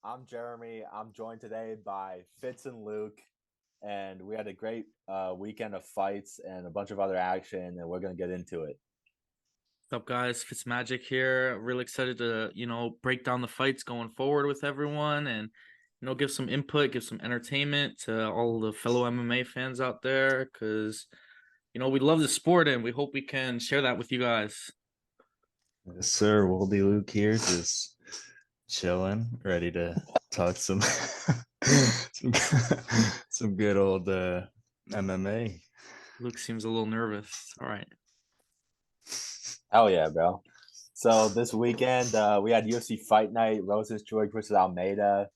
I'm Jeremy. I'm joined today by Fitz and Luke, and we had a great weekend of fights and a bunch of other action, and we're gonna get into it. What's up, guys? Fitzmagic here. Really excited to, break down the fights going forward with everyone and, give some input, give some entertainment to all the fellow MMA fans out there because, we love the sport and we hope we can share that with you guys. Yes, sir. Woldy Luke here, just chilling, ready to talk some some, some good old MMA. Luke seems a little nervous. All right. Hell yeah, bro. So this weekend we had UFC Fight Night, Rozenstruik versus Almeida.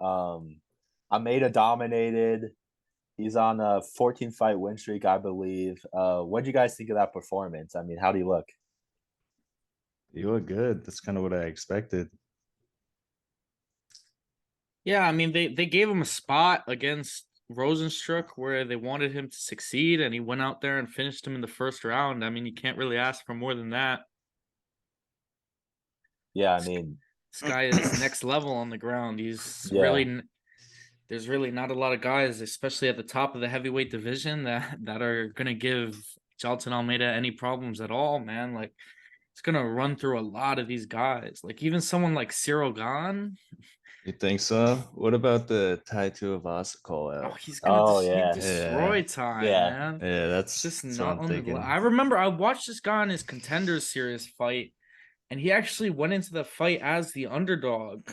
Almeida dominated. He's on a 14-fight win streak, I believe. What do you guys think of that performance? I mean, how do you look? You look good. That's kind of what I expected. Yeah, I mean, they gave him a spot against Rozenstruik where they wanted him to succeed, and he went out there and finished him in the first round. I mean, you can't really ask for more than that. Yeah, I mean, This guy is next level on the ground. He's yeah. really there's really not a lot of guys, especially at the top of the heavyweight division, that are gonna give Jailton Almeida any problems at all, man. Like it's gonna run through a lot of these guys. Like even someone like Cyril Gahn. You think so? What about the Tai Tuivasa call Oh, out? he's gonna Yeah. destroy Ty, Yeah. man. Yeah, It's just that's what not I'm on the. thinking. I remember I watched this guy in his Contenders Series fight, and he actually went into the fight as the underdog,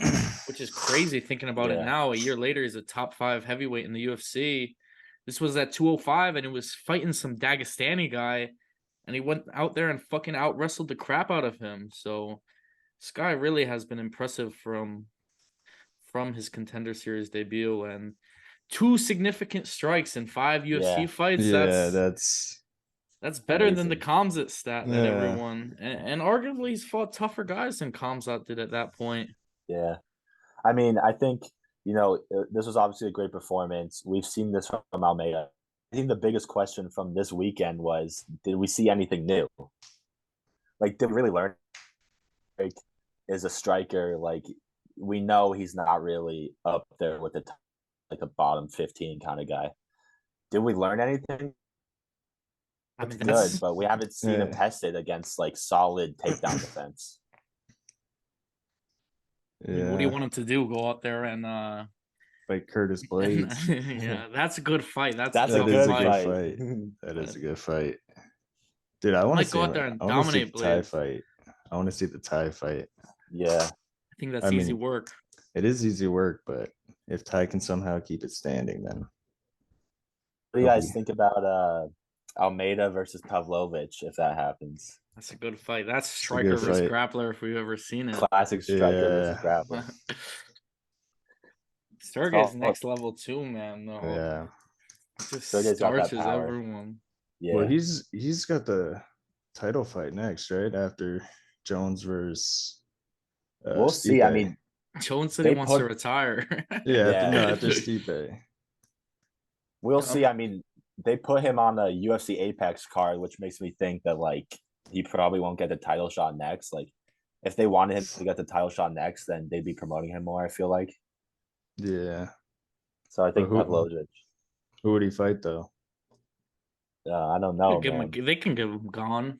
which is crazy thinking about it Yeah. now. A year later, he's a top 5 heavyweight in the UFC. This was at 205, and it was fighting some Dagestani guy, and he went out there and fucking out wrestled the crap out of him. So this guy really has been impressive from his Contender Series debut, and 2 significant strikes in 5 UFC Yeah. fights. Yeah, That's better than the Amazing. Kamzat stat that Yeah. everyone and arguably he's fought tougher guys than Kamzat did at that point. Yeah. I mean, I think, this was obviously a great performance. We've seen this from Almeida. I think the biggest question from this weekend was, did we see anything new? Like, did we really learn? Like, is a striker, like, we know he's not really up there with like a bottom 15 kind of guy. Did we learn anything? I mean, Good, but we haven't seen him Yeah. tested against like solid takedown defense. I mean, what do you Yeah. want him to do? Go out there and Like Curtis Blades. yeah, that's a good fight. That's That's a a That tough is good a good fight. fight. fight. That is a good fight. Dude, I want to Might see go him. out there and I want to see dominate the Thai Blades. fight. I want to see the Thai fight. Yeah. I think that's I easy mean, work. It is easy work, but if Ty can somehow keep it standing, then What do you he'll guys be. think about Almeida versus Pavlovich if that happens? That's a good fight. That's It's a good striker versus fight. grappler if we've ever seen it. Classic striker versus Yeah, grappler. Sergey's next level too, man. Though yeah. just Sergey's got that starches power. everyone. Well, Yeah. he's got the title fight next, right? After Jones versus We'll see. I Stipe. mean, Jones said he they wants to put retire. Yeah, Yeah. after Stipe. we'll see. I mean, they put him on the UFC Apex card, which makes me think that like he probably won't get the title shot next. Like if they wanted him to get the title shot next, then they'd be promoting him more, I feel like. Yeah. So I But think Pavlovich. who would he fight though? I don't know, man. They can give him Gone.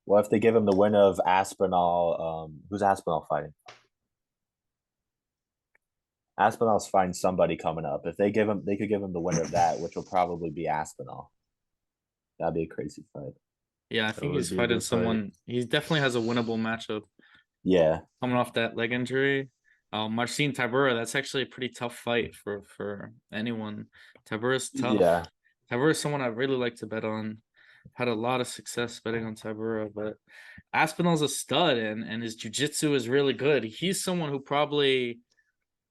Well, if they give him the winner of Aspinall, who's Aspinall fighting? Aspinall's fighting somebody coming up. If they could give him the winner of that, which will probably be Aspinall. That'd be a crazy fight. Yeah, I That think would he's be a fighting good fight. someone. He definitely has a winnable matchup Yeah, coming off that leg injury. Marcin Tybura, that's actually a pretty tough fight for anyone. Tybura's tough. yeah, Tybura's someone I really like to bet on. Had a lot of success betting on Tybura, but Aspinall's a stud and his jiu-jitsu is really good. He's someone who probably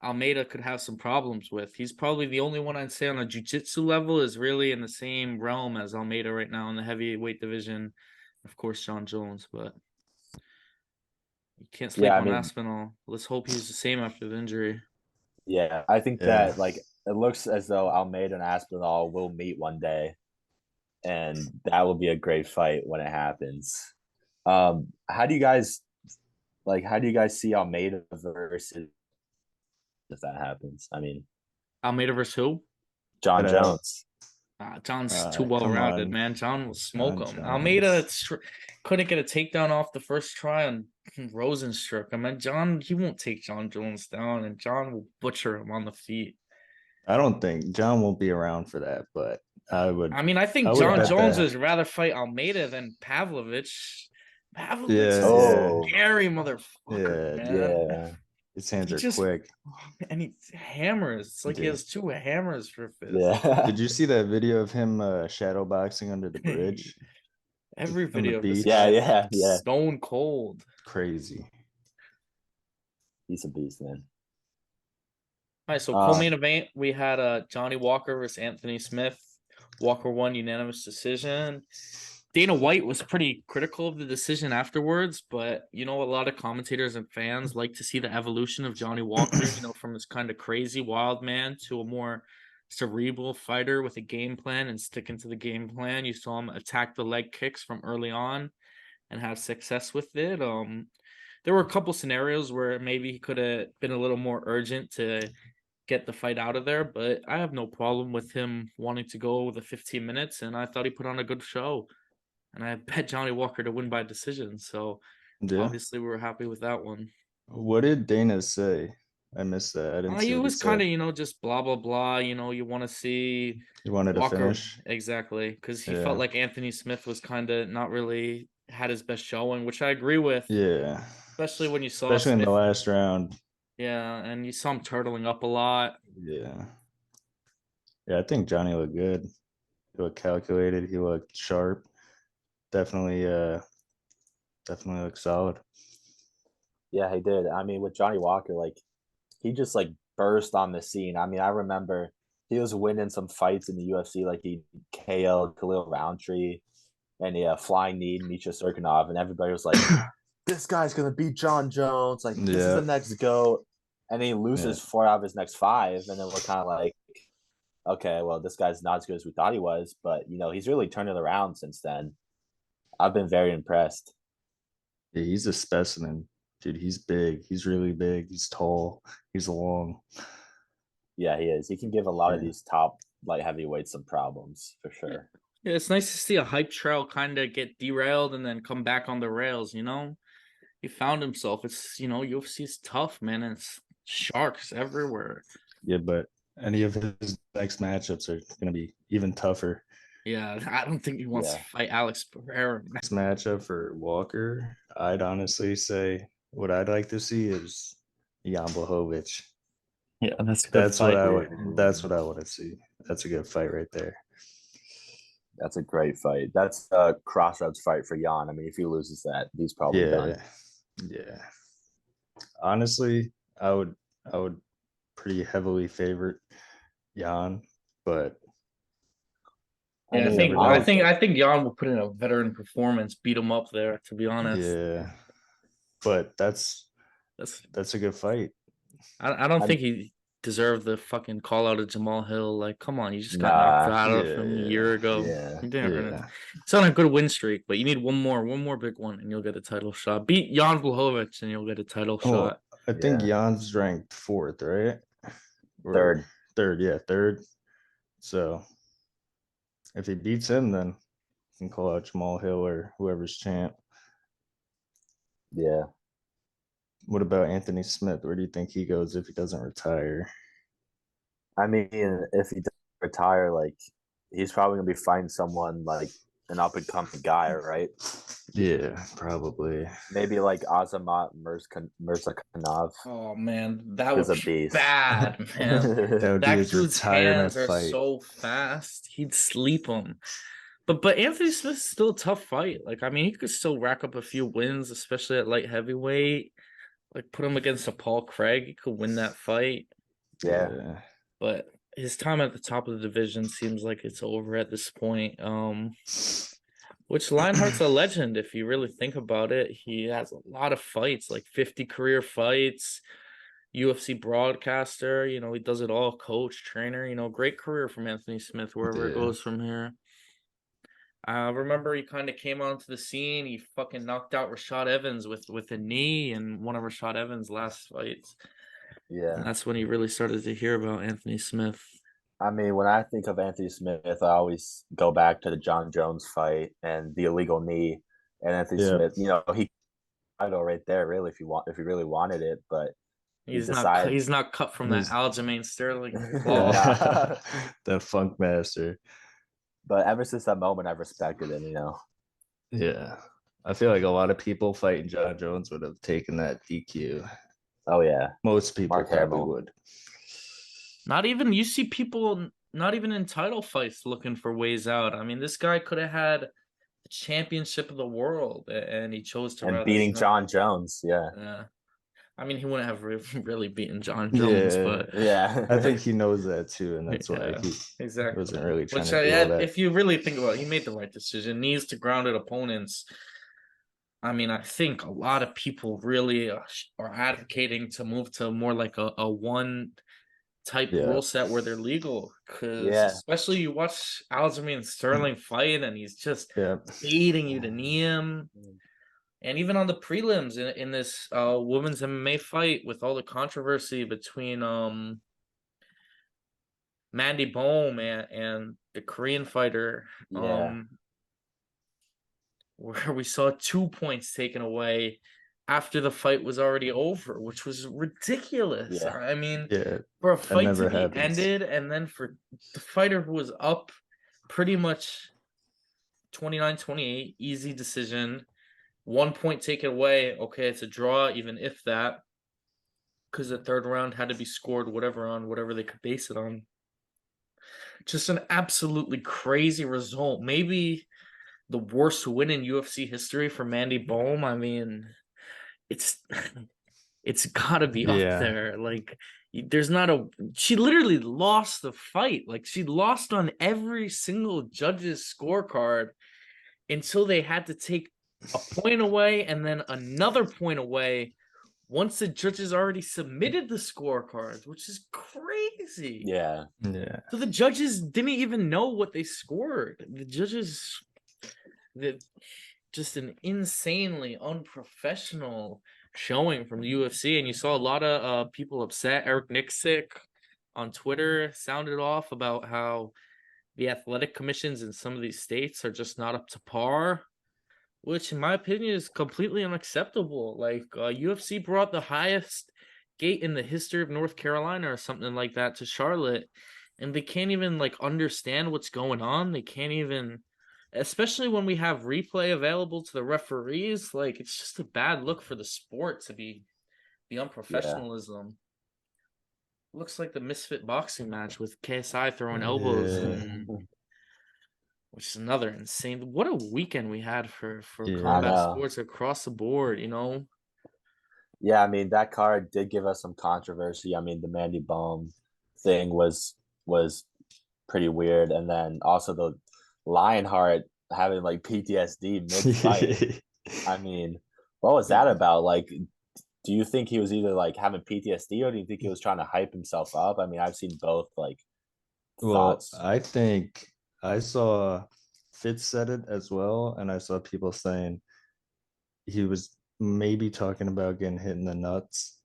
Almeida could have some problems with. He's probably the only one I'd say on a jiu-jitsu level is really in the same realm as Almeida right now in the heavyweight division. Of course, John Jones, but you can't sleep yeah. I on mean, Aspinall. Let's hope he's the same after the injury. yeah. I think Yeah. that like it looks as though Almeida and Aspinall will meet one day, and that will be a great fight when it happens. How do you guys Like, how do you guys see Almeida versus if that happens? I mean, Almeida versus who? John But, Jones. John's too well come rounded, on, man. John will smoke John him. Almeida Jones. couldn't get a takedown off the first try on Rozenstruik. I mean, John, he won't take John Jones down, and John will butcher him on the feet. I don't think John won't be around for that, but I would I mean, I I think would John bet Jones that. would rather fight Almeida than Pavlovich. Pavlovich Yeah, is a yeah, Oh, scary motherfucker, yeah. man. yeah. His hands He are just quick. and he hammers. It's like he Dude. has two hammers for fists. Yeah. Did you see that video of him shadow boxing under the bridge Every on the video of this Yeah, guy beach? is yeah, yeah. stone cold. Crazy. He's a beast, man. All right, so Um, co-main event, we had Johnny Walker versus Anthony Smith. Walker won unanimous decision. Dana White was pretty critical of the decision afterwards, but a lot of commentators and fans like to see the evolution of Johnny Walker, from this kind of crazy wild man to a more cerebral fighter with a game plan and sticking to the game plan. You saw him attack the leg kicks from early on and have success with it. There were a couple scenarios where maybe he could have been a little more urgent to get the fight out of there, but I have no problem with him wanting to go the 15 minutes, and I thought he put on a good show. And I bet Johnny Walker to win by decision. So Yeah. obviously we were happy with that one. What did Dana say? I missed that. I didn't see He what he was kind said. of, just blah blah blah. You want to see He wanted to Walker finish. exactly because he felt Yeah. like Anthony Smith was kind of not really had his best showing, which I agree with, Yeah. especially when you saw Especially in the Smith. last round. Yeah, and you saw him turtling up a lot. Yeah. Yeah, I think Johnny looked good. He looked calculated. He looked sharp. Definitely definitely looked solid. yeah, he did. I mean, with Johnny Walker, like he just like burst on the scene. I mean, I remember he was winning some fights in the UFC, like he KO'd Khalil Roundtree and he flying knee Misha Serkinov, and everybody was like, "This guy's gonna beat John Jones. Like this is Yeah. the next GOAT." And he Yeah. loses 4 out of his next 5, and then we're kind of like, "Okay, well, this guy's not as good as we thought he was." But he's really turned it around since then. I've been very impressed. Yeah, he's a specimen. Dude, he's big. He's really big. He's tall. He's long. Yeah, he is. He can give a lot of Yeah. these top light heavyweights some problems for sure. Yeah, it's nice to see a hype trail kind of get derailed and then come back on the rails. He found himself. It's UFC is tough, man. And it's sharks everywhere. Yeah, but any of his next matchups are going to be even tougher. Yeah, I don't think he wants to Yeah. fight Alex Pereira. Next matchup for Walker, I'd honestly say what I'd like to see is Jan Blachowicz. Yeah, that's a good That's what fight. I would. That's what I want to see. That's a good fight right there. That's a great fight. That's a crossroads fight for Jan. I mean, if he loses that, he's probably done. Yeah. Honestly, I would pretty heavily favorite Jan, but Yeah, I I mean, think never I know. think I think Jan will put in a veteran performance, beat him up there. To be honest, Yeah, but that's that's a good fight. I don't I'm think he deserved the fucking call out of Jamal Hill. Like, come on, you just got knocked nah. out of him a year Yeah, ago. Yeah. You didn't earn it. yeah. It's on a good win streak, but you need one more big one, and you'll get a title shot. Beat Jan Blachowicz, and you'll get a title shot. Well, I think Yeah. Jan's ranked fourth, right? Or Third. third, yeah, third. So if he beats him, then he can call out Jamal Hill or whoever's champ. Yeah. What about Anthony Smith? Where do you think he goes if he doesn't retire? I mean, if he does retire, like he's probably gonna be fighting someone like an up and coming guy, right? Yeah, probably. Maybe like Azamat Mirzakhanov Oh man, that would is a be beast. bad, man. That would be That his dude's retirement hands are fight. so fast. He'd sleep him. But Anthony Smith's still a tough fight. Like, I mean, he could still rack up a few wins, especially at light heavyweight. Like, put him against a Paul Craig, he could win that fight. Yeah. But his time at the top of the division seems like it's over at this point. Which Lionheart's a legend if you really think about it. He has a lot of fights, like 50 career fights, UFC broadcaster. He does it all, coach, trainer. Great career from Anthony Smith wherever it Yeah. goes from here. I remember he kind of came onto the scene. He fucking knocked out Rashad Evans with a knee in one of Rashad Evans' last fights. And Yeah. that's when he really started to hear about Anthony Smith. I mean, when I think of Anthony Smith, I always go back to the John Jones fight and the illegal knee. And Anthony Yeah. Smith, he title right there, really, if he really wanted it, but he He's decided. he's not cut from that He's- Aljamain Sterling claw. Nah. The Funk Master. But ever since that moment, I've respected him. Yeah. I feel like a lot of people fighting John Jones would have taken that DQ. Oh yeah, Most people Mark probably Hamill. would. Not even you see people not even in title fights looking for ways out. I mean, this guy could have had the championship of the world, and he chose to and rather beating not. John Jones. Yeah, Yeah. I mean, he wouldn't have really beaten John Jones, Yeah. but yeah. I think he knows that too, and that's why yeah, he exactly. wasn't really trying Which, to do all that. if you really think about it, he made the right decision. Knees to grounded opponents. I mean, I think a lot of people really are advocating to move to more like a one type Yeah. rule set where they're legal. Because Yeah. especially you watch Aljamain Sterling fight, and he's just Yeah. baiting you to knee him. And even on the prelims in this women's MMA fight, with all the controversy between Mandy Bohm and the Korean fighter, Yeah. where we saw 2 points taken away after the fight was already over, which was ridiculous. Yeah. I mean, Yeah. for a fight never to be happens. ended, and then for the fighter who was up pretty much 29-28, easy decision, 1 point taken away. Okay, it's a draw, even if that, because the third round had to be scored whatever they could base it on. Just an absolutely crazy result. Maybe the worst win in UFC history for Mandy Bohm. I mean, it's gotta be up Yeah. there. Like, there's not a she literally lost the fight. Like, she lost on every single judge's scorecard until they had to take a point away and then another point away once the judges already submitted the scorecards, which is crazy. Yeah. Yeah. So the judges didn't even know what they scored. The judges, just an insanely unprofessional showing from the UFC, and you saw a lot of people upset. Eric Nixick on Twitter sounded off about how the athletic commissions in some of these states are just not up to par, which in my opinion is completely unacceptable. Like, UFC brought the highest gate in the history of North Carolina or something like that to Charlotte, and they can't even like understand what's going on. They can't even, especially when we have replay available to the referees. Like, it's just a bad look for the sport to be the unprofessionalism. Looks like the misfit boxing match with KSI throwing elbows, and which is another insane. What a weekend we had for Yeah. combat sports across the board, you know? Yeah, I mean, that card did give us some controversy. I mean, the Mandy Bohm thing was pretty weird, and then also the Lionheart having like PTSD mid-fight. I mean, what was that about? Like, do you think he was either like having PTSD, or do you think he was trying to hype himself up? I mean, I've seen both thoughts. I think I saw Fitz said it as well, and I saw people saying he was maybe talking about getting hit in the nuts.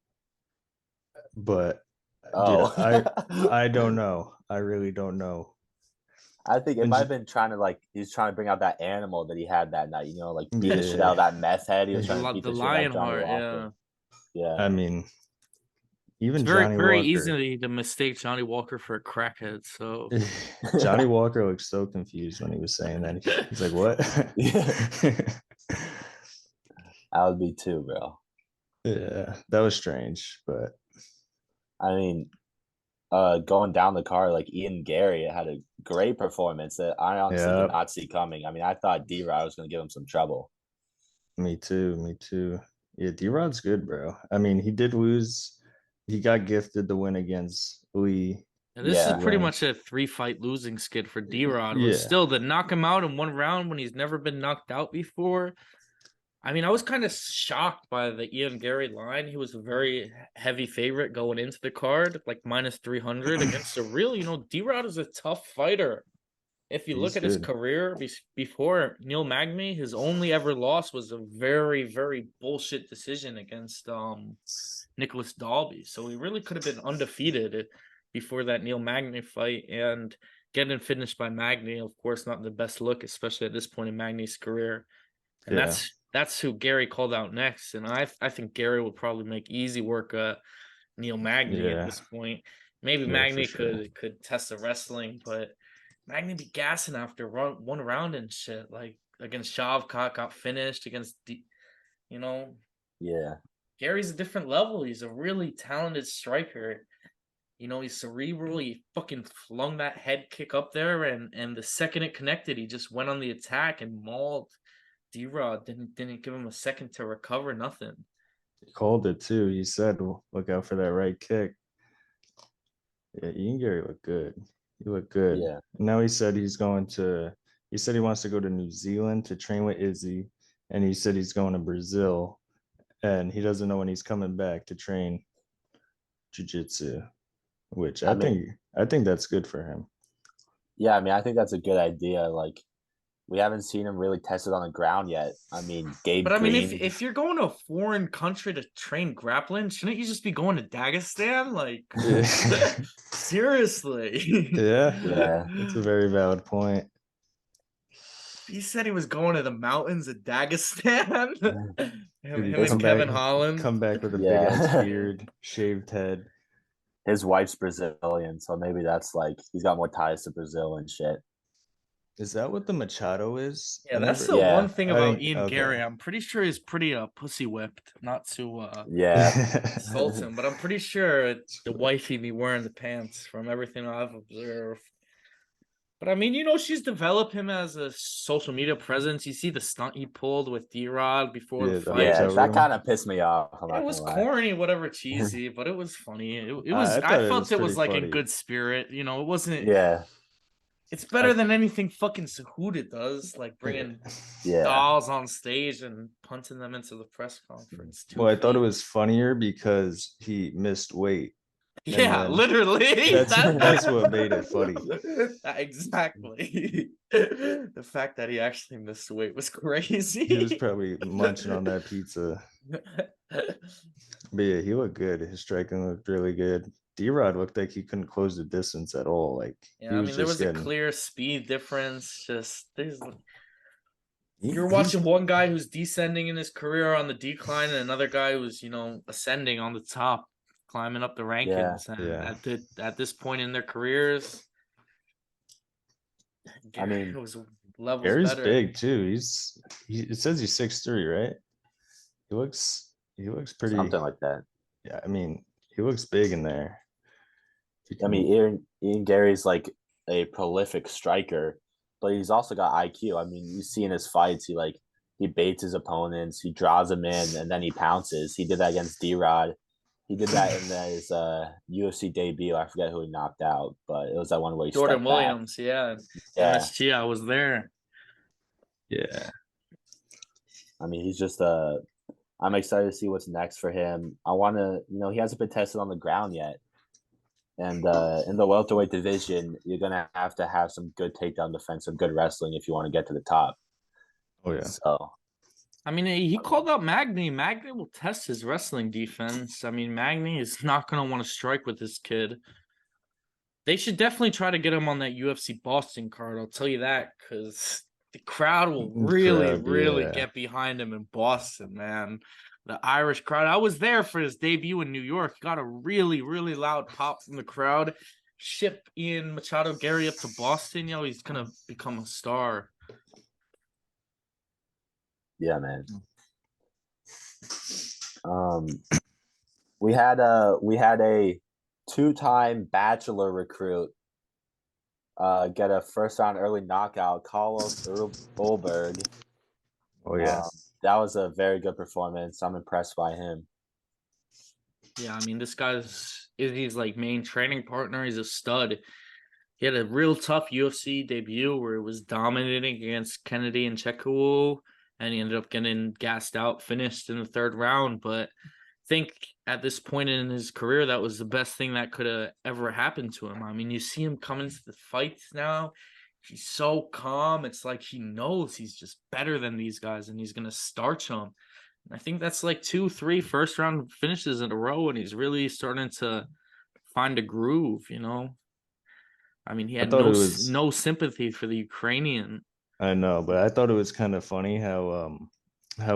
But dude, I don't know. I really don't know. I think it might have been he's trying to bring out that animal that he had that night, like beat the shit Yeah. out of that meth head. He was trying to beat The the shit out of Johnny Lionheart, Walker. Yeah. I mean, even it's very, Johnny very Walker. easy to mistake Johnny Walker for a crackhead. So Johnny Walker looked so confused when he was saying that. He's like, "What?" I would be too, bro. Yeah, that was strange, but I mean, going down the card, like Ian Gary had a great performance that I honestly did not see coming. I mean, I thought D-Rod was going to give him some trouble. Me too. Yeah, D-Rod's good, bro. I mean, he did lose. He got gifted the win against Lee. and this is pretty much a 3-fight losing skid for D-Rod. Yeah. But still, to knock him out in one round when he's never been knocked out before. I mean, I was kind of shocked by the Ian Gary line. He was a very heavy favorite going into the card, like minus 300 against a real, D-Rod is a tough fighter. if you look He's at his good. career before Neil Magny, his only ever loss was a very, very bullshit decision against Nicholas Dalby. So he really could have been undefeated before that Neil Magny fight, and getting finished by Magny, of course, not the best look, especially at this point in Magny's career. And Yeah. that's who Gary called out next. And I think Gary would probably make easy work Neil Magny at Yeah. this point. Maybe Yeah, for Magny sure. could test the wrestling, but Magny be gassing after one round and shit. Like against Shavkat, got finished against you know. Yeah. Gary's a different level. He's a really talented striker. You know, he's cerebral. He fucking flung that head kick up there, and the second it connected, he just went on the attack and mauled D-Rod. Didn't give him a second to recover. Nothing. He called it too. He said, "Look out for that right kick." Yeah, Ian Gary looked good. He looked good. Yeah. Now he said he's going to. He said he wants to go to New Zealand to train with Izzy, and he said he's going to Brazil, and he doesn't know when he's coming back to train jiu-jitsu, which I mean, I think that's good for him. yeah, I mean, I think that's a good idea. Like, we haven't seen him really tested on the ground yet. I mean, Gabe But I mean, Green. if you're going to a foreign country to train grappling, shouldn't you just be going to Dagestan? Like, Yeah. seriously. Yeah. That's a very valid point. He said he was going to the mountains of Dagestan. him Dude, and Kevin Holland. come back with a big Yeah. ass beard, shaved head. His wife's Brazilian, so maybe that's like he's got more ties to Brazil and shit. Is that what the Machado is? Yeah, I that's never. the Yeah, one thing I about think- Ian okay. Gary. I'm pretty sure he's pretty pussy whipped. Not to Yeah. insult him, but I'm pretty sure the wifey be wearing the pants from everything I've observed. But I mean, you know, she's developed him as a social media presence. You see the stunt he pulled with D-Rod before Yeah, the the fight. Yeah, hotel that room. kind of pissed me off. I'm not It was gonna lie. corny, whatever, cheesy, but it was funny. It I was. thought I it felt was it was pretty like funny. in good spirit. You know, it wasn't. Yeah, It's better than anything fucking Cejudo does, like bringing yeah, dolls on stage and punting them into the press conference. Well, I thought it was funnier because he missed weight. and Yeah, then literally. That's what made it funny. Exactly. The fact that he actually missed weight was crazy. He was probably munching on that pizza. But yeah, he looked good. His striking looked really good. D-Rod looked like he couldn't close the distance at all. Like Yeah, he I was mean, there just was a getting. clear speed difference. Just you're He's- watching one guy who's descending in his career on the decline, and another guy who's ascending on the top, climbing up the rankings. And Yeah. at this point in their careers, I mean, it was levels Gary's better. big too. It says he's 6'3", right? He looks pretty. something like that. Yeah, I mean, he looks big in there. I mean, Ian Gary's like a prolific striker, but he's also got IQ. I mean, you see in his fights, he baits his opponents, he draws them in, and then he pounces. He did that against D-Rod. He did that in his UFC debut. I forget who he knocked out, but it was that one where he Jordan stepped Williams, yeah. Yeah. MSG, I was there. Yeah. I mean, he's just I'm excited to see what's next for him. I want to, he hasn't been tested on the ground yet. And in the welterweight division, you're going to have some good takedown defense, some good wrestling if you want to get to the top. Oh, yeah. So, I mean, he called out Magny. Magny will test his wrestling defense. I mean, Magny is not going to want to strike with this kid. They should definitely try to get him on that UFC Boston card. I'll tell you that, because the crowd will really get behind him in Boston, man. The Irish crowd. I was there for his debut in New York. Got a really, really loud pop from the crowd. Ship Ian Machado Gary up to Boston. He's going to become a star. yeah, man. We had a two-time Bachelor recruit get a first-round early knockout, Carlos Ulberg. Oh, yeah. That was a very good performance. I'm impressed by him. Yeah, I mean, this guy's Izzy's like main training partner. He's a stud. He had a real tough UFC debut where it was dominating against Kennedy and Chekou, and he ended up getting gassed out, finished in the third round. But I think at this point in his career, that was the best thing that could have ever happened to him. I mean, you see him come into the fights now. he's so calm. It's like he knows he's just better than these guys, and he's gonna starch them. And I think that's like 2, 3 first round finishes in a row, and he's really starting to find a groove. I mean, he I had thought it was. no sympathy for the Ukrainian. I know, but I thought it was kind of funny how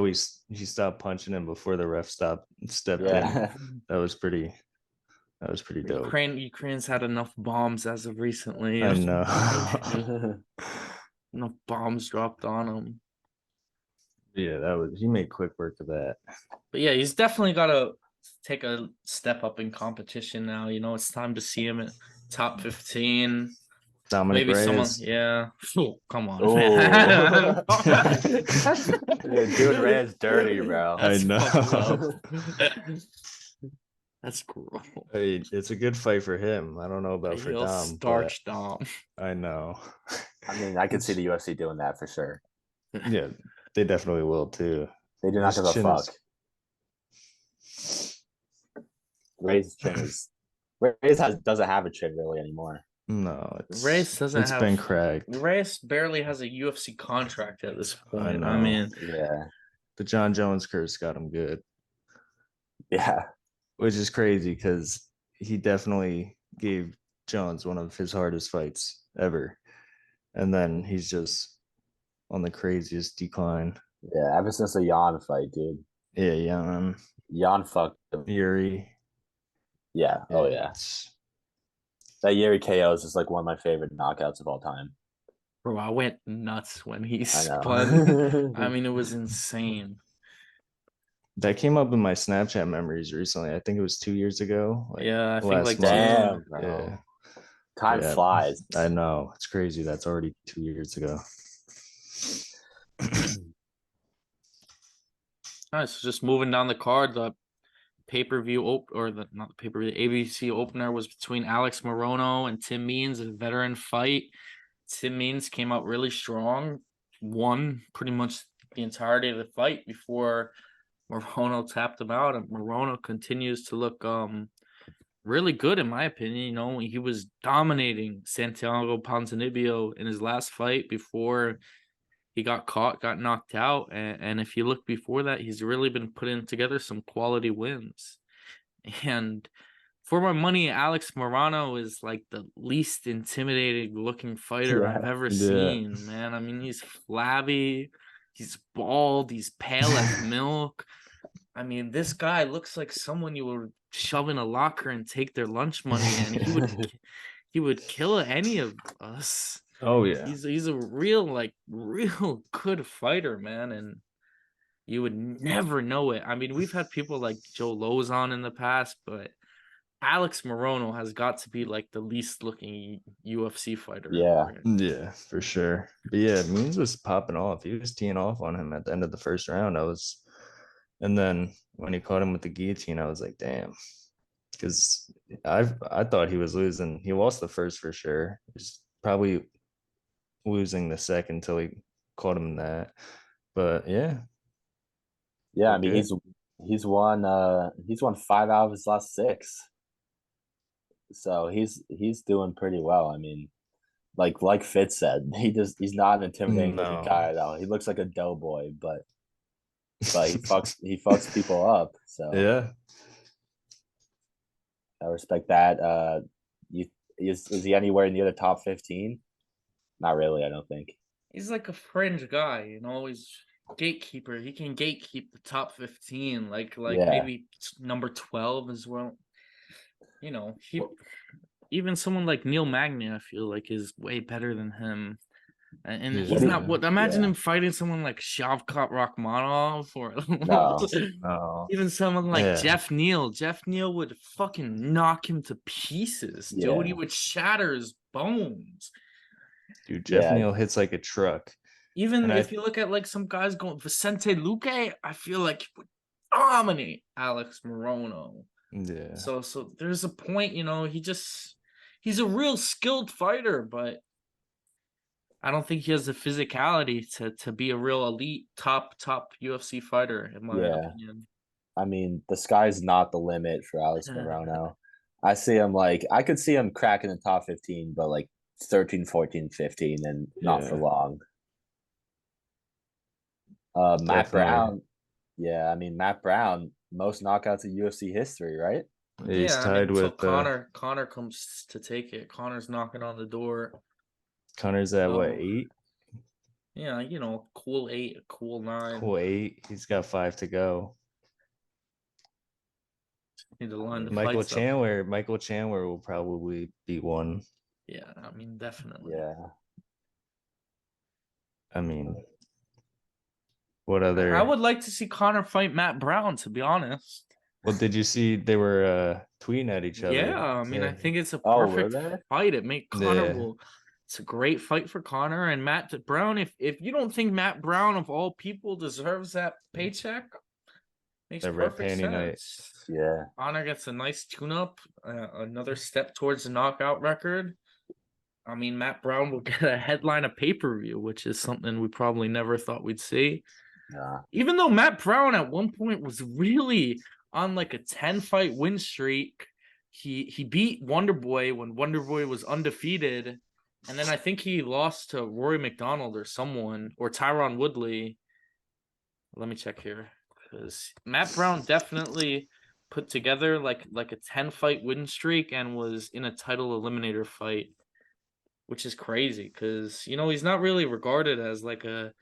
he stopped punching him before the ref stepped in. Yeah. That was pretty. That was pretty dope. Ukraine's had enough bombs as of recently. I know. Enough bombs dropped on him. Yeah, that was he made quick work of that. But yeah, he's definitely got to take a step up in competition now. It's time to see him at top 15. Dominic Maybe someone, Reyes. yeah. Oh, come on, man. Oh. You're doing Reyes dirty, bro. I know. That's gross. I mean, it's a good fight for him. I don't know about for He'll Dom, starch Dom. but I know. I mean, I could see the UFC doing that for sure. Yeah, they definitely will too. They do not His give a chin fuck. Reyes' chin is doesn't have a chin really anymore. No, Reyes doesn't it's have. been cracked. Reyes barely has a UFC contract at this point. I know. mean, Yeah, The John Jones curse got him good, yeah, which is crazy because he definitely gave Jones one of his hardest fights ever, and then he's just on the craziest decline. yeah. Ever since the Jan fight, dude. Yeah, yeah, Jan fucked him. Yuri. Yeah. Oh yeah. That Yuri KOs is like one of my favorite knockouts of all time. bro, I went nuts when he I spun. I know. mean, it was insane. That came up in my Snapchat memories recently. I think it was 2 years ago. Yeah, I think last like month. Damn, bro. Yeah. Time Yeah, flies. I know. It's crazy. That's already 2 years ago. All right, so just moving down the card, the pay-per-view or the not the pay-per-view, the ABC opener was between Alex Morono and Tim Means, a veteran fight. Tim Means came out really strong, won pretty much the entirety of the fight before Morono tapped him out, and Morono continues to look really good in my opinion. He was dominating Santiago Ponzinibbio in his last fight before he got knocked out, and if you look before that, he's really been putting together some quality wins. And for my money, Alex Morono is like the least intimidating looking fighter I've ever seen, man. I mean, he's flabby, he's bald, he's pale as milk. I mean, this guy looks like someone you would shove in a locker and take their lunch money, and he would kill any of us. Oh yeah, he's a real good fighter, man, and you would never know it. I mean, we've had people like Joe Lowe's on in the past, but Alex Morono has got to be like the least looking UFC fighter. Yeah. Yeah, for sure. But yeah, Means was popping off. He was teeing off on him at the end of the first round. And then when he caught him with the guillotine, I was like, damn. Because I thought he was losing. He lost the first for sure. He's probably losing the second until he caught him in that. But yeah. Yeah, I mean he's won 5 out of his last 6. So he's doing pretty well. I mean, like Fitz said, he's not an intimidating looking guy at all. He looks like a doughboy, but he fucks people up. So yeah, I respect that. Is he anywhere near the top 15? Not really, I don't think. He's like a fringe guy, he's gatekeeper. He can gatekeep the top 15, maybe number 12 as well. He even someone like Neil Magny, I feel like, is way better than him. And he's not what imagine him fighting someone like Shavkat Rakhmonov or no. even someone like Jeff Neal. Jeff Neal would fucking knock him to pieces, dude. Yeah. He would shatter his bones. Dude, Jeff Neal hits like a truck. Even if you look at like some guys going Vicente Luque, I feel like he would dominate Alex Morono. Yeah. So there's a point, he's a real skilled fighter, but I don't think he has the physicality to be a real elite top UFC fighter, in my opinion. I mean, the sky's not the limit for Alex Morono. I see him I could see him cracking the top 15, but like 13, 14, 15, and not for Yeah, long. Matt definitely. Brown. Yeah, I mean Matt Brown, most knockouts in UFC history, right? He's Yeah, I mean, tied until with Connor comes to take it. Connor's knocking on the door. Connor's at what, Oh, 8? yeah, cool 8, cool 9. Cool, 8. He's got 5 to go. Need to line the Michael fights up. Chandler will probably be one. Yeah, I mean, definitely. Yeah. I mean, what I other? would like to see Connor fight Matt Brown, to be honest. Well, did you see they were tweeting at each other? Yeah, I mean, I think it's a Oh, were perfect they? fight. It made Connor Yeah, will. It's a great fight for Connor and Matt Brown. If you don't think Matt Brown of all people deserves that paycheck, makes the red perfect panty night. sense. Yeah. Connor gets a nice tune-up, another step towards the knockout record. I mean, Matt Brown will get a headline of pay-per-view, which is something we probably never thought we'd see. Yeah. Even though Matt Brown at one point was really on like a 10-fight win streak, he beat Wonder Boy when Wonder Boy was undefeated, and then I think he lost to Rory McDonald or someone or Tyron Woodley. Let me check here because Matt Brown definitely put together like a 10-fight win streak and was in a title eliminator fight, which is crazy because he's not really regarded as like a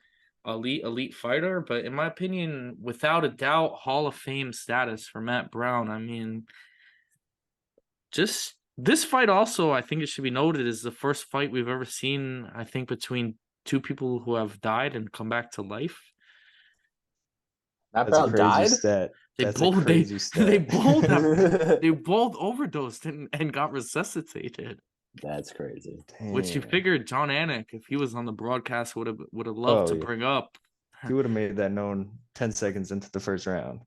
elite fighter, but in my opinion, without a doubt, Hall of Fame status for Matt Brown. I mean, just this fight also, I think it should be noted, is the first fight we've ever seen, I think, between two people who have died and come back to life. Matt That's a Brown crazy died? stat. They That's a both they crazy they stat. both have they both overdosed and got resuscitated. That's crazy. Which you Damn. figured John Anik, if he was on the broadcast, would have loved Oh to yeah, bring up. he would have made that known 10 seconds into the first round.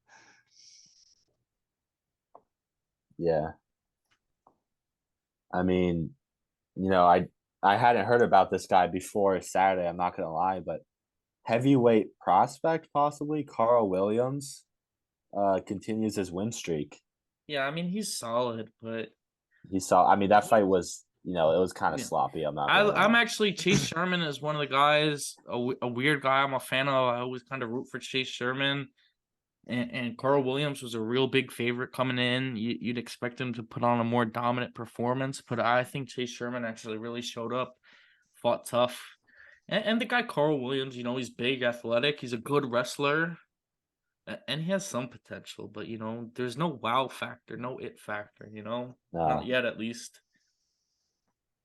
Yeah. I mean, I hadn't heard about this guy before Saturday, I'm not gonna lie, but heavyweight prospect possibly, Carl Williams, continues his win streak. Yeah, I mean he's solid, but I mean, that fight was, it was kind of yeah. sloppy, I'm not gonna I'm lie. actually Chase Sherman is one of the guys, a weird guy I'm a fan of. I always kind of root for Chase Sherman, and Carl Williams was a real big favorite coming in. You'd expect him to put on a more dominant performance, but I think Chase Sherman actually really showed up, fought tough, and the guy Carl Williams, he's big, athletic, he's a good wrestler, and he has some potential, but there's no wow factor, no it factor, not No, yet at least.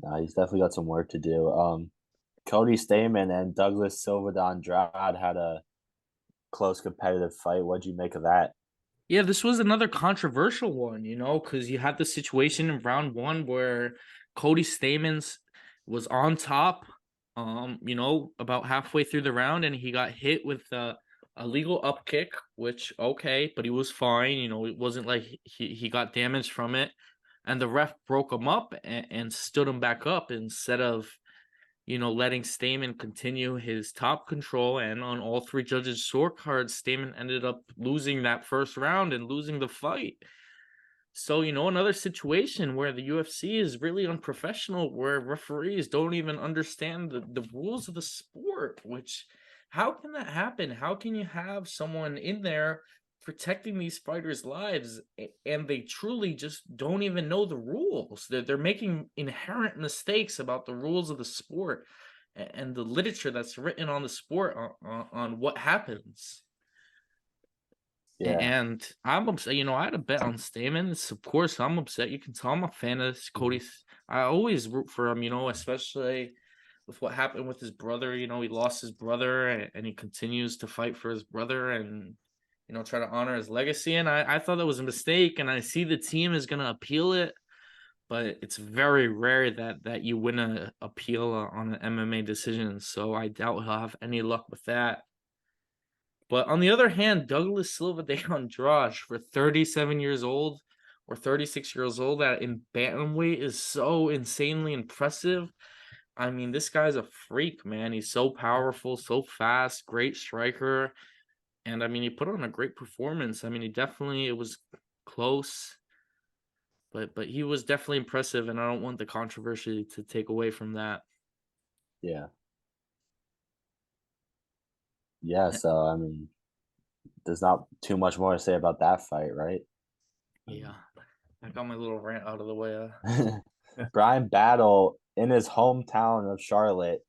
no, he's definitely got some work to do. Cody Stamann and Douglas Silva de Andrade had a close competitive fight. What'd you make of that? Yeah, this was another controversial one, because you had the situation in round one where Cody Stamans was on top, about halfway through the round, and he got hit with a legal up kick, which okay, but he was fine. It wasn't like he got damaged from it, and the ref broke him up and stood him back up instead of letting Stamen continue his top control. And on all three judges' scorecards, Stamen ended up losing that first round and losing the fight. So, another situation where the UFC is really unprofessional, where referees don't even understand the rules of the sport, which, how can that happen? How can you have someone in there protecting these fighters' lives and they truly just don't even know the rules? They're making inherent mistakes about the rules of the sport and the literature that's written on the sport on what happens. Yeah. And I'm upset. I had a bet on Stamen. Of course, I'm upset. You can tell I'm a fan of Cody. I always root for him, especially with what happened with his brother. He lost his brother and he continues to fight for his brother and, try to honor his legacy. And I thought that was a mistake. And I see the team is going to appeal it. But it's very rare that you win an appeal on an MMA decision. So I doubt he'll have any luck with that. But on the other hand, Douglas Silva de Andrade, for 37 years old or 36 years old in bantamweight, is so insanely impressive. I mean, this guy's a freak, man. He's so powerful, so fast, great striker. And I mean, he put on a great performance. I mean, it was close. But he was definitely impressive, and I don't want the controversy to take away from that. Yeah. Yeah, so I mean, there's not too much more to say about that fight, right? Yeah, I got my little rant out of the way. Brian Battle in his hometown of Charlotte,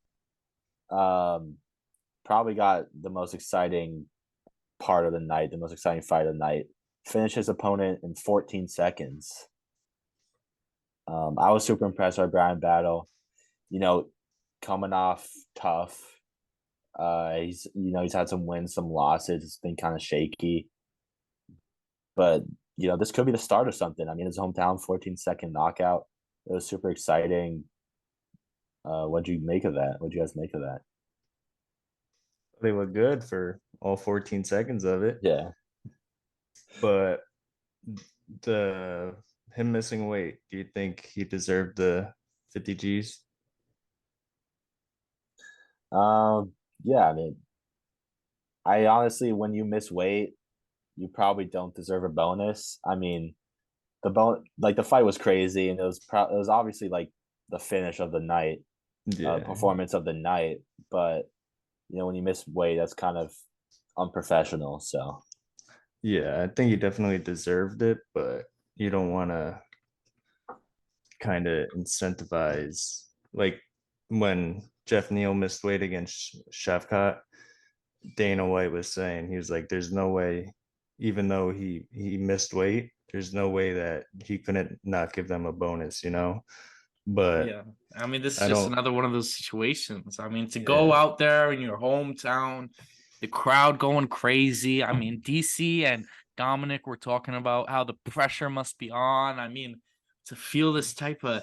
probably got the most exciting part of the night, the most exciting fight of the night. Finished his opponent in 14 seconds. I was super impressed by Brian Battle. You know, coming off tough. He's had some wins, some losses. It's been kind of shaky, but this could be the start of something. I mean, his hometown 14-second knockout. It was super exciting. What'd you make of that? What'd you guys make of that? They look good for all 14 seconds of it. Yeah. But the him missing weight, do you think he deserved the 50 G's? Yeah, I mean, I honestly, when you miss weight, you probably don't deserve a bonus. I mean, the fight was crazy, and it was obviously like the finish of the night, Yeah. performance of the night. But when you miss weight, that's kind of unprofessional. So Yeah, I think he definitely deserved it, but you don't want to kind of incentivize, like when Jeff Neal missed weight against Shafkat, Dana White was saying, he was like, there's no way, even though he missed weight, there's no way that he couldn't not give them a bonus, But Yeah, I mean, this is I just don't. another one of those situations. I mean, to go Yeah, out there in your hometown, the crowd going crazy. I mean, DC and Dominic were talking about how the pressure must be on. I mean, to feel this type of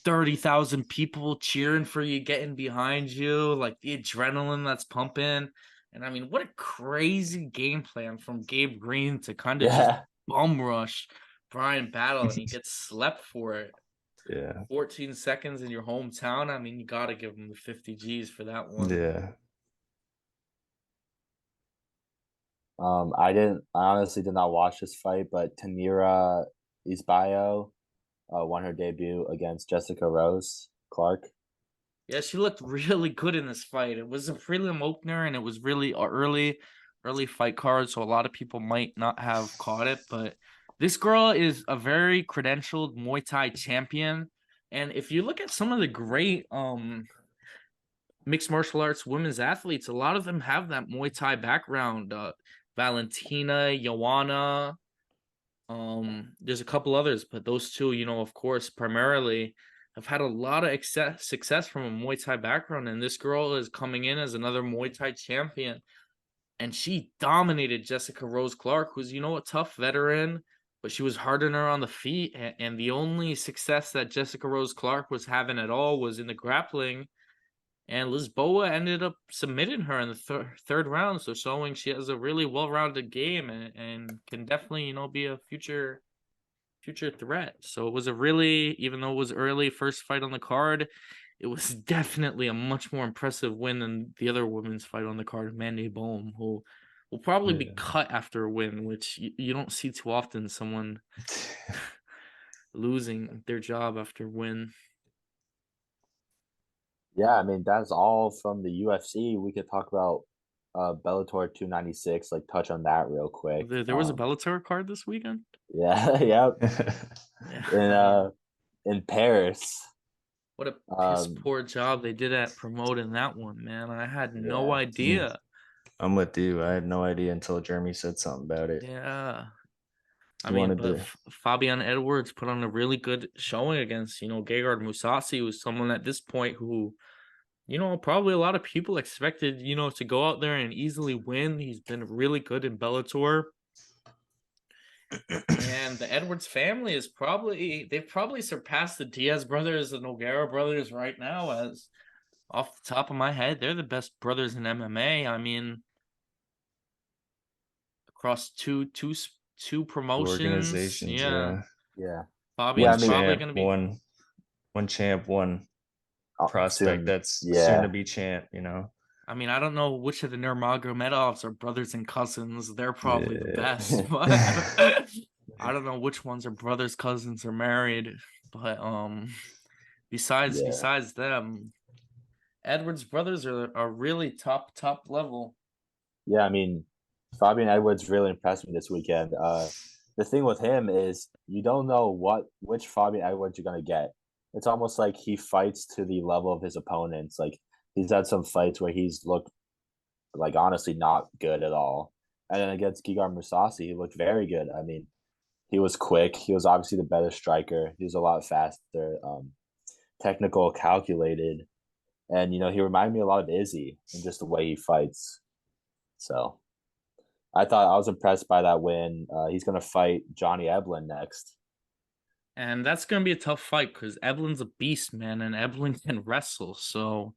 30,000 people cheering for you, getting behind you, like the adrenaline that's pumping. And I mean, what a crazy game plan from Gabe Green to kind of just yeah, bum rush Brian Battle, and he gets slept for it. yeah, 14 seconds in your hometown. I mean, you got to give him the 50 G's for that one. yeah. I honestly did not watch this fight, but Tamira Isbayo won her debut against Jessica Rose Clark. Yeah, she looked really good in this fight. It was a prelim opener, and it was really early fight card, so a lot of people might not have caught it. But this girl is a very credentialed Muay Thai champion, and if you look at some of the great mixed martial arts women's athletes, a lot of them have that Muay Thai background. Valentina, Joanna, there's a couple others, but those two, of course, primarily have had a lot of success from a Muay Thai background. And this girl is coming in as another Muay Thai champion. And she dominated Jessica Rose Clark, who's, a tough veteran, but she was harder her on the feet. And the only success that Jessica Rose Clark was having at all was in the grappling. And Lisboa ended up submitting her in the third round, so showing she has a really well-rounded game and can definitely, be a future threat. So it was a really, even though it was early first fight on the card, it was definitely a much more impressive win than the other women's fight on the card, Mandy Bohm, who will probably be cut after a win, which you don't see too often, someone losing their job after a win. Yeah, I mean that's all from the UFC. We could talk about Bellator 296, like touch on that real quick. There was a Bellator card this weekend. Yeah, yeah. Yeah, In Paris. what a piss poor job they did at promoting that one, man. I had no Yeah. idea. I'm with you. I had no idea until Jeremy said something about it. Yeah. I You mean, wanted but to. Fabian Edwards put on a really good showing against, Gegard Mousasi, who's someone at this point who, probably a lot of people expected, to go out there and easily win. He's been really good in Bellator. And the Edwards family they've probably surpassed the Diaz brothers and Nogueira brothers right now, as off the top of my head, they're the best brothers in MMA. I mean, across two promotions. Organizations, Yeah. yeah. Yeah. Yeah, I Fabian's One mean, probably champ, gonna be one champ, one prospect soon. that's soon to Yeah. be champ, I mean, I don't know which of the Nurmagomedovs are brothers and cousins. They're probably the Yeah. best, but I don't know which ones are brothers, cousins, or married, but besides Yeah. them, Edwards brothers are really top level. Yeah, I mean, Fabian Edwards really impressed me this weekend. The thing with him is you don't know which Fabian Edwards you're gonna get. It's almost like he fights to the level of his opponents. Like he's had some fights where he's looked like honestly not good at all, and then against Gigar Musasi, he looked very good. I mean, he was quick. He was obviously the better striker. He was a lot faster, technical, calculated, and he reminded me a lot of Izzy in just the way he fights. So I was impressed by that win. He's going to fight Johnny Eblen next. And that's going to be a tough fight because Eblen's a beast, man, and Eblen can wrestle. So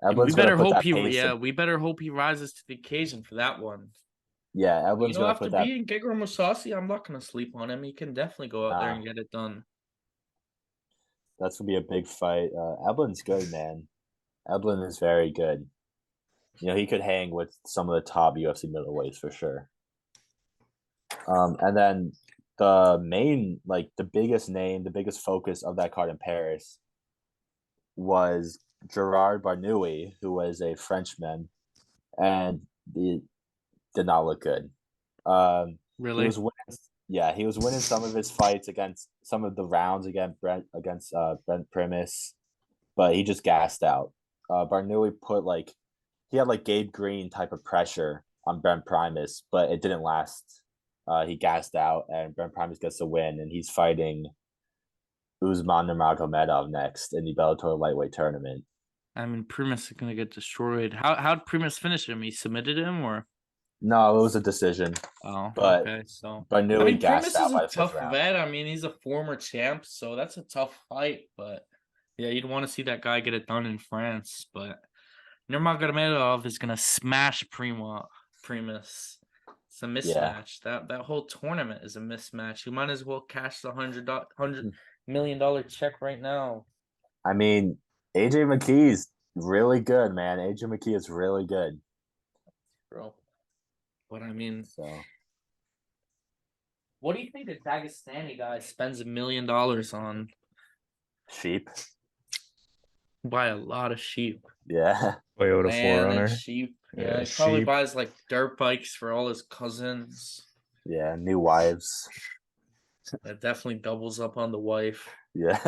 Eblen's going to put that pace. we better hope he rises to the occasion for that one. Yeah, Eblen's going to after put that. beating Gegard Mousasi, I'm not going to sleep on him. He can definitely go out there and get it done. That's going to be a big fight. Eblen's good, man. Eblen is very good. He could hang with some of the top UFC middleweights for sure. And then the main, like the biggest name, the biggest focus of that card in Paris was Gerard Barnouille, who was a Frenchman, and he did not look good. Really? He was winning some of his fights against some of the rounds against Brent Primus, but he just gassed out. Barnouille he had like Gabe Green type of pressure on Brent Primus, but it didn't last. He gassed out, and Brent Primus gets the win, and he's fighting Usman Nurmagomedov next in the Bellator lightweight tournament. I mean, Primus is gonna get destroyed. How'd Primus finish him? He submitted him, or no? It was a decision. Oh, but okay. So Barnouille Primus gassed out is by a the fifth tough round. vet. I mean, he's a former champ, so that's a tough fight. But yeah, you'd want to see that guy get it done in France. But Nurmagomedov is gonna smash Primus. It's a mismatch. Yeah. That whole tournament is a mismatch. You might as well cash the $100 million check right now. I mean, AJ McKee's really good, man. AJ McKee is really good, bro. But I mean, so what do you think the Dagestani guy spends $1 million on? Sheep. Buy a lot of sheep. Yeah. Toyota 4Runner. Sheep. Yeah, he probably buys like dirt bikes for all his cousins. Yeah, new wives. That definitely doubles up on the wife. Yeah.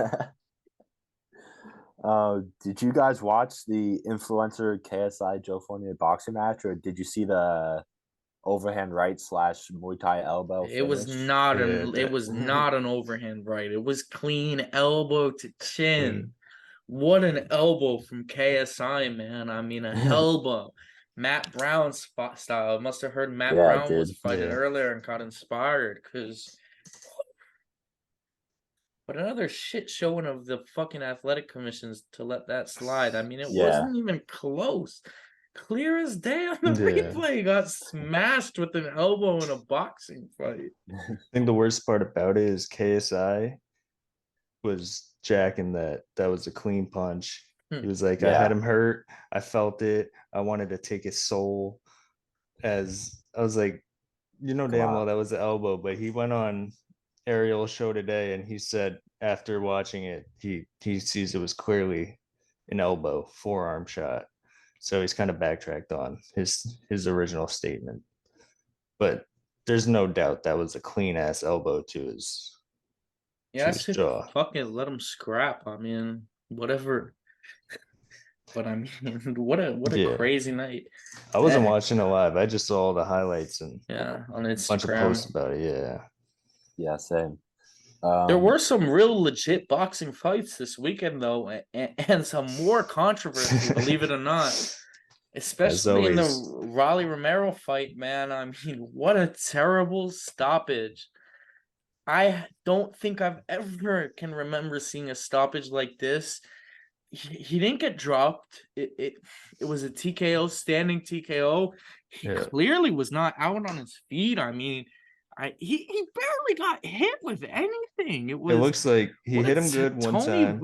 Did you guys watch the influencer KSI Joe Fournier boxing match, or did you see the overhand right / Muay Thai elbow finish? It was not an overhand right. It was clean elbow to chin. What an elbow from KSI, man. I mean, an elbow. Matt Brown style. Must have heard Matt Brown was fighting earlier and got inspired because. But another shit showing of the fucking athletic commissions to let that slide. I mean, it wasn't even close. Clear as day on the replay. He got smashed with an elbow in a boxing fight. I think the worst part about it is KSI was jacking that was a clean punch. He was like, I had him hurt. I felt it. I wanted to take his soul. As I was like, damn well that was the elbow. But he went on Ariel's show today, and he said after watching it, he sees it was clearly an elbow, forearm shot. So he's kind of backtracked on his original statement. But there's no doubt that was a clean ass elbow to his jaw. Fucking let him scrap. I mean, whatever. But I mean, what a crazy night. I wasn't watching it live. I just saw all the highlights and on Instagram. A bunch of posts about it. Yeah, same. There were some real legit boxing fights this weekend, though, and some more controversy, believe it or not. Especially in the Raleigh Romero fight, man. I mean, what a terrible stoppage. I don't think I've ever can remember seeing a stoppage like this. He didn't get dropped. It was a TKO, standing TKO. He clearly was not out on his feet. I mean, he barely got hit with anything. It looks like he hit him good one time,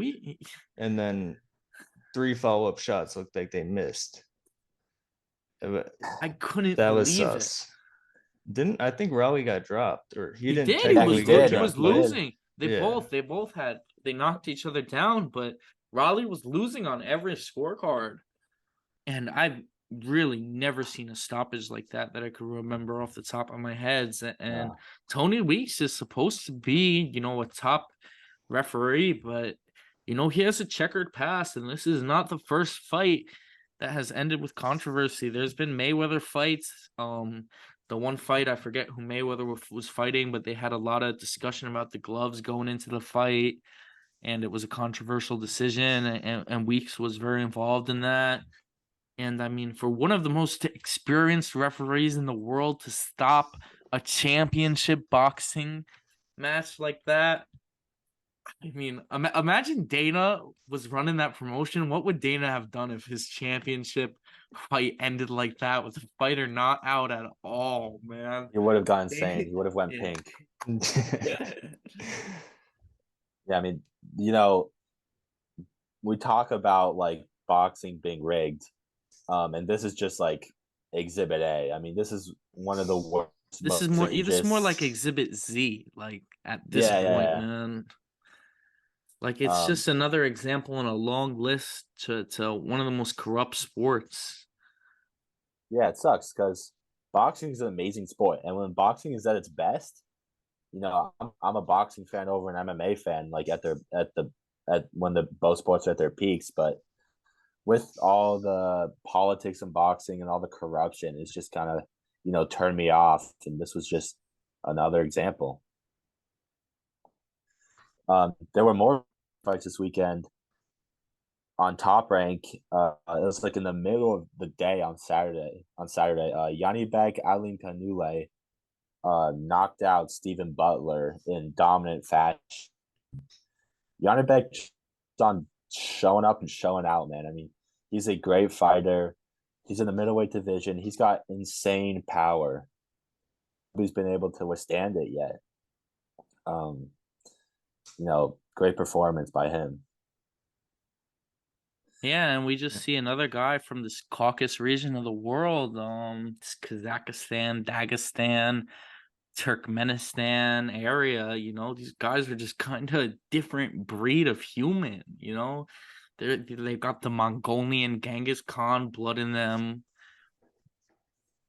and then 3 follow-up shots looked like they missed. I couldn't that believe was sus. I think Raleigh got dropped, or he He didn't did. He Yeah, was he technically get did. he He was dropped, but did. losing. They yeah. both had they knocked each other down, but Raleigh was losing on every scorecard. And I've really never seen a stoppage like that I could remember off the top of my head. And Yeah. Tony Weeks is supposed to be, a top referee, but he has a checkered past, and this is not the first fight that has ended with controversy. There's been Mayweather fights. The one fight, I forget who Mayweather was fighting, but they had a lot of discussion about the gloves going into the fight, and it was a controversial decision, and Weeks was very involved in that. And I mean, for one of the most experienced referees in the world to stop a championship boxing match like that, I mean, imagine Dana was running that promotion. What would Dana have done if his championship fight ended like that with the fighter not out at all, man? He would have gone insane. He would have went Yeah. pink. Yeah, I mean, you know, we talk about like boxing being rigged, and this is just like Exhibit A. I mean, this is one of the worst, This is most more egregious. like Exhibit Z, like at this Yeah, point, yeah, man. Like it's yeah. just another example in a long list to one of the most corrupt sports. Yeah, it sucks because boxing is an amazing sport, and when boxing is at its best, I'm a boxing fan over an MMA fan, like at when the both sports are at their peaks. But with all the politics in boxing and all the corruption, it's just kind of turned me off. And this was just another example. There were more fights this weekend on Top Rank. It was like in the middle of the day on Saturday. Yanni Beck, Aline Canule knocked out Stephen Butler in dominant fashion. Yanni Beck on showing up and showing out, man. I mean, he's a great fighter. He's in the middleweight division. He's got insane power. Nobody's been able to withstand it yet. Um, great performance by him. Yeah, and we just see another guy from this Caucasus region of the world, Kazakhstan, Dagestan, Turkmenistan area. These guys are just kind of a different breed of human. They've got the Mongolian Genghis Khan blood in them,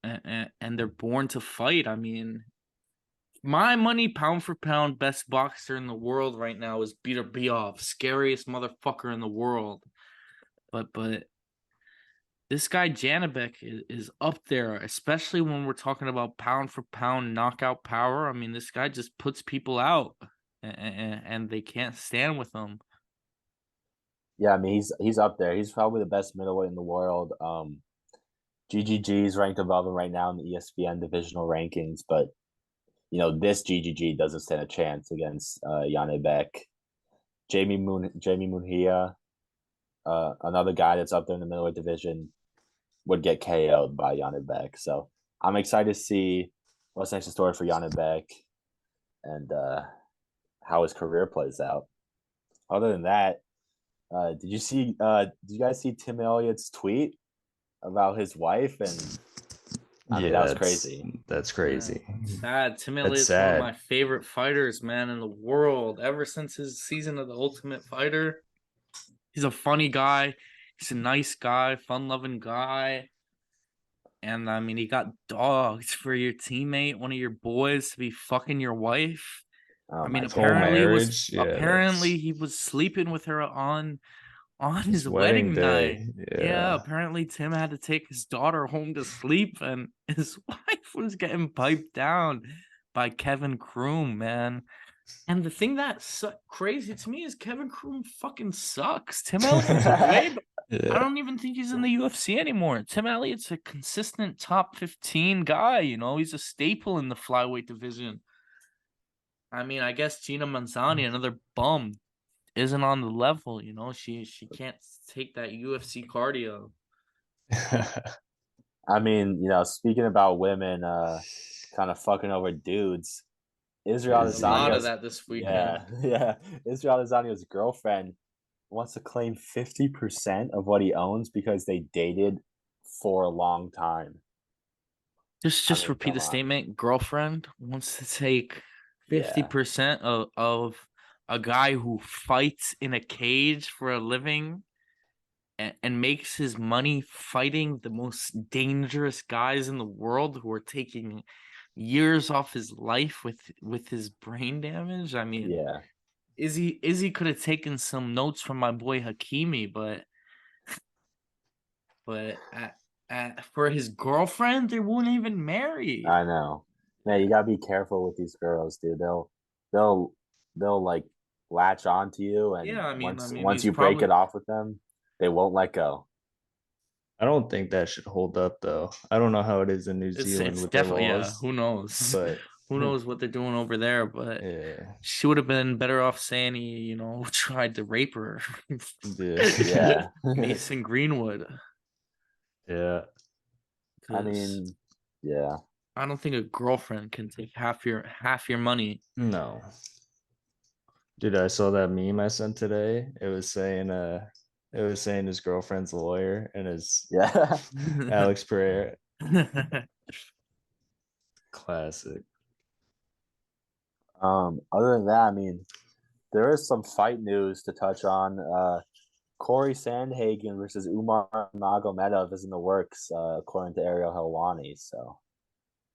and they're born to fight. I mean, my money, pound for pound, best boxer in the world right now is Peter Biov, scariest motherfucker in the world. But this guy Janibek is up there, especially when we're talking about pound for pound knockout power. I mean, this guy just puts people out, and they can't stand with him. Yeah, I mean he's up there. He's probably the best middleweight in the world. GGG is ranked above him right now in the ESPN divisional rankings, but this GGG doesn't stand a chance against Yanni Beck. Jamie Munhia, another guy that's up there in the middleweight division, would get KO'd by Yanni Beck. So I'm excited to see what's next in story for Yanni Beck and how his career plays out. Other than that, did you guys see Tim Elliott's tweet about his wife? And I mean, Yeah, that was crazy. that's Yeah, crazy. sad. Tim That's Elliott's one of my sad. favorite fighters, man, in the world. Ever since his season of The Ultimate Fighter, he's a funny guy. He's a nice guy, fun-loving guy. And I mean, he got dogged for your teammate, one of your boys, to be fucking your wife. Oh I mean, my His whole god. marriage, yeah, apparently that's he was sleeping with her on his his wedding wedding night. day. Yeah, Yeah. apparently Tim had to take his daughter home to sleep, and his wife was getting piped down by Kevin Kroom, man. And the thing that's crazy to me is Kevin Kroom fucking sucks. Tim Elliott's way, I Yeah. don't even think he's in the UFC anymore. Tim Elliott's a consistent top 15 guy. He's a staple in the flyweight division. I mean, I guess Gina Manzani, another bum, isn't on the level. She can't take that UFC cardio. I mean, speaking about women kind of fucking over dudes, Israel There's a lot of Crazy. Adesanya's that this weekend. yeah. Israel Adesanya's girlfriend wants to claim 50% of what he owns because they dated for a long time. I Just mean, repeat come the on. statement. Girlfriend wants to take Yeah, 50% of a guy who fights in a cage for a living and makes his money fighting the most dangerous guys in the world who are taking years off his life with his brain damage. I mean, yeah. Izzy could have taken some notes from my boy Hakimi, but for his girlfriend, they won't even marry. I know. Man, you gotta be careful with these girls, dude. They'll they'll like latch onto you, and Yeah, once he's you break probably it off with them, they won't let go. I don't think that should hold up though. I don't know how it is in New Zealand it's with the definitely yeah. laws, Who knows? but Who knows what they're doing over there? But yeah, she would have been better off saying he, tried to rape her. yeah, Yeah. Mason Greenwood, yeah. I because mean, yeah. I don't think a girlfriend can take half your money. No, dude, I saw that meme I sent today. It was saying his girlfriend's a lawyer and his Yeah. Alex Pereira classic. Other than that, I mean, there is some fight news to touch on. Corey Sandhagen versus Umar Magomedov is in the works, according to Ariel Helwani. So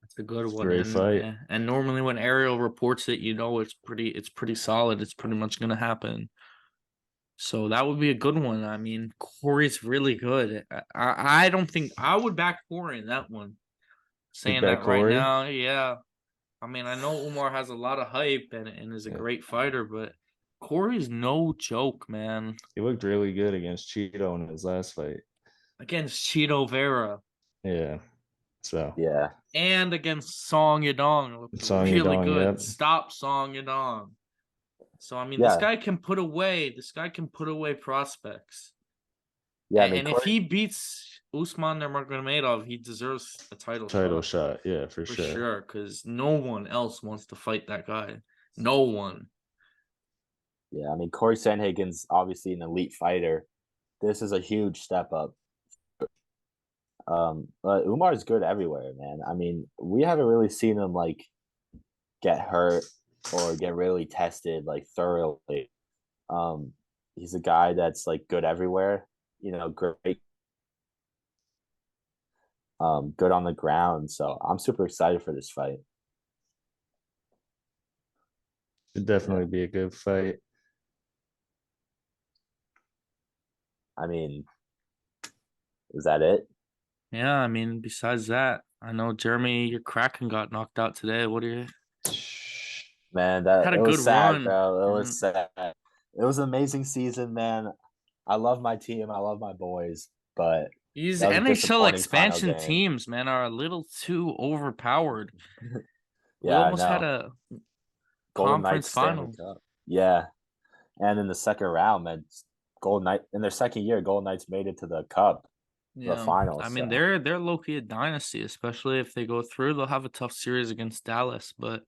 That's a good one, Great fight. and normally when Ariel reports it, it's pretty solid. It's pretty much gonna happen. So that would be a good one. I mean, Corey's really good. I don't think I would back Corey in that one. You Saying bet that right Corey? now, yeah. I mean, I know Umar has a lot of hype and is a Yeah. great fighter, but Corey's no joke, man. He looked really good against Cheeto in his last fight. Against Cheeto Vera Yeah. So yeah, and against Song Yadong looked Song really Yadong, good. yep. Stop Song Yadong. So I mean, yeah, this guy can put away prospects. yeah. I mean, And if Corey. he beats Usman Nurmagomedov, he deserves a title Title shot shot. Yeah, for for sure. sure. Because no one else wants to fight that guy. No one. Yeah, I mean, Corey Sandhagen's obviously an elite fighter. This is a huge step up. But Umar's good everywhere, man. I mean, we haven't really seen him like get hurt or get really tested like thoroughly. Um, he's a guy that's like good everywhere. Great, good on the ground. So I'm super excited for this fight. Should Yeah, definitely be a good fight. I mean, is that it? Yeah, I mean, besides that, I know Jeremy, your Kraken got knocked out today. What are you Man, that had a it was good sad, run. bro. It was And sad. It was an amazing season, man. I love my team. I love my boys, but these that was a NHL disappointing final expansion game. teams, man, are a little too overpowered. We Yeah, I almost had know. a Golden conference Knights Stanley final. Cup. Yeah, and in the second round, man, Golden Knight in their second year, Golden Knights made it to the Cup, the Yeah. I finals. mean, So they're low-key a dynasty, especially if they go through. They'll have a tough series against Dallas, but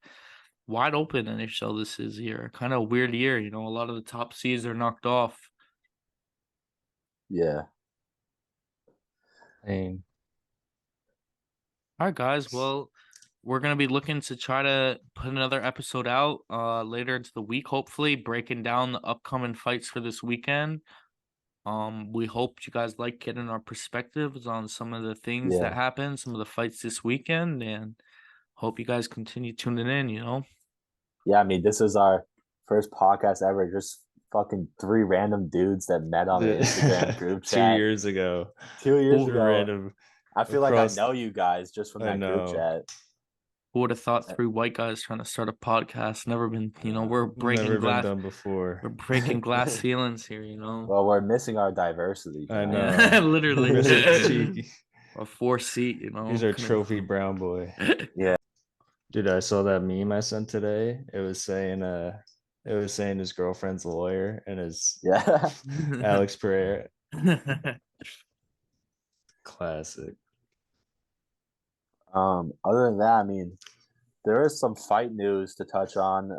wide open NHL this is year. Kind of weird year, a lot of the top seeds are knocked off. yeah, And All right, guys. Well, we're gonna be looking to try to put another episode out later into the week, hopefully, breaking down the upcoming fights for this weekend. We hope you guys like getting our perspectives on some of the things that yeah, happened, some of the fights this weekend, and hope you guys continue tuning in. yeah. I mean, this is our first podcast ever. Just fucking three random dudes that met on an Instagram the group two chat years ago, 2 years Who ago. random I feel like I across. know you guys just from I that group know. chat. who would have thought three white guys trying to start a podcast? Never been, we're breaking Never been glass, done before. we're breaking glass ceilings here. Well, we're missing our diversity I tonight. know. Literally. Mr. Cheeky. A four seat, He's our trophy brown boy. Yeah, Dude, I saw that meme I sent today. It was saying his girlfriend's a lawyer and his yeah. Alex Pereira classic. Other than that, I mean, there is some fight news to touch on.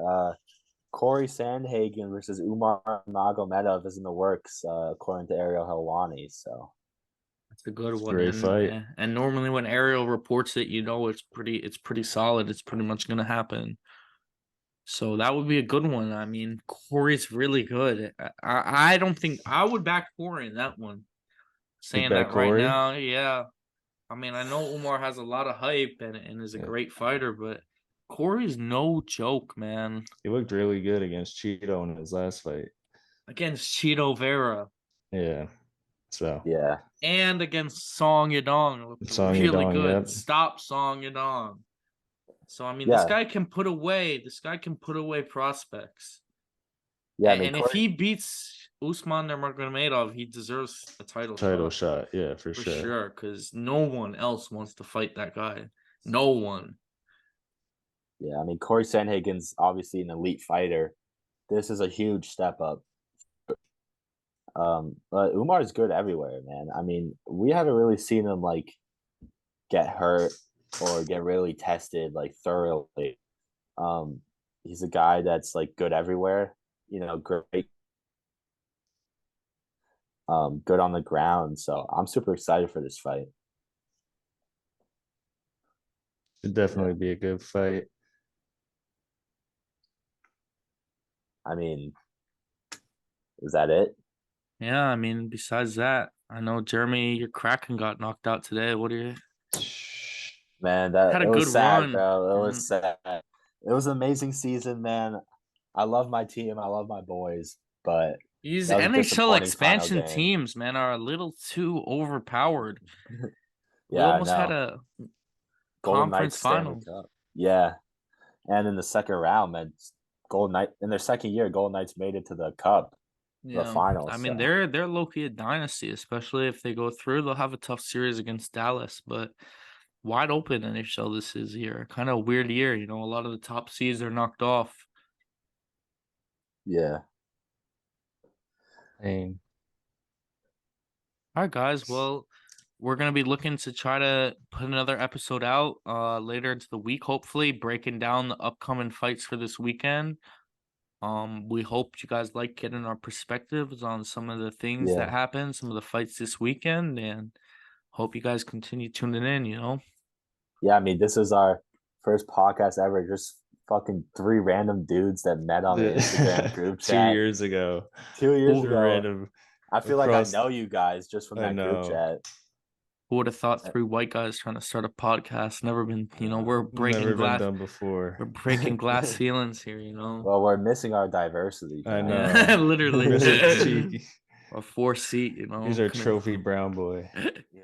Corey Sandhagen versus Umar Magomedov is in the works, according to Ariel Helwani. So It's a good one. Great fight. And normally when Ariel reports it, it's pretty solid. It's pretty much gonna happen. So that would be a good one. I mean, Corey's really good. I don't think I would back Corey in that one. You Saying back that right Corey? now, yeah. I mean, I know Umar has a lot of hype and is a great fighter, but Corey's no joke, man. He looked really good against Cheeto in his last fight. Against Cheeto Vera. Yeah. So Yeah. And against Song Yadong. Looked Song really Yadong, good. yep. Stop Song Yadong. So I mean, Yeah. this guy can put away prospects. Yeah, I mean, And if he beats Usman Nurmagomedov, he deserves a title shot. Yeah, for for sure. sure. Because no one else wants to fight that guy. No one. Yeah, I mean, Corey Sandhagen's obviously an elite fighter. This is a huge step up. But Umar is good everywhere, man. I mean, we haven't really seen him like get hurt or get really tested like thoroughly. He's a guy that's like good everywhere. You know, great, good on the ground. So I'm super excited for this fight. It'd definitely be a good fight. I mean, is that it? Yeah, I mean, besides that, I know Jeremy, your Kraken got knocked out today. What do you Man, that had a it good was sad, run? bro. It was sad. It was an amazing season, man. I love my team. I love my boys, but These that was a NHL disappointing final expansion game. teams, man, are a little too overpowered. We Yeah, I almost had know. a Golden conference Knights Stanley final. Cup. Yeah, and in the second round, man, Golden Knight in their second year, Golden Knights made it to the Cup, the Yeah, I finals. mean So they're low-key a dynasty, especially if they go through. They'll have a tough series against Dallas, but wide open NHL this is year. Kind of weird year, you know. A lot of the top seeds are knocked off. yeah, And All right, guys. Well, we're gonna be looking to try to put another episode out later into the week, hopefully, breaking down the upcoming fights for this weekend. We hope you guys like getting our perspectives on some of the things that yeah, happened, some of the fights this weekend, and hope you guys continue tuning in, you know. yeah. I mean, this is our first podcast ever. Just fucking three random dudes that met on an Instagram group 2 chat years ago. 2 years Super ago. random. I feel like I Across- know you guys just from I that group know. chat. Who would have thought three white guys trying to start a podcast? Never been, you know, we're breaking Never been glass. done before. We're breaking glass ceilings here, you know. Well, we're missing our diversity. I know. Yeah, literally. Mr. Cheeky. A 4-seat, you know. He's our trophy brown boy. Yeah.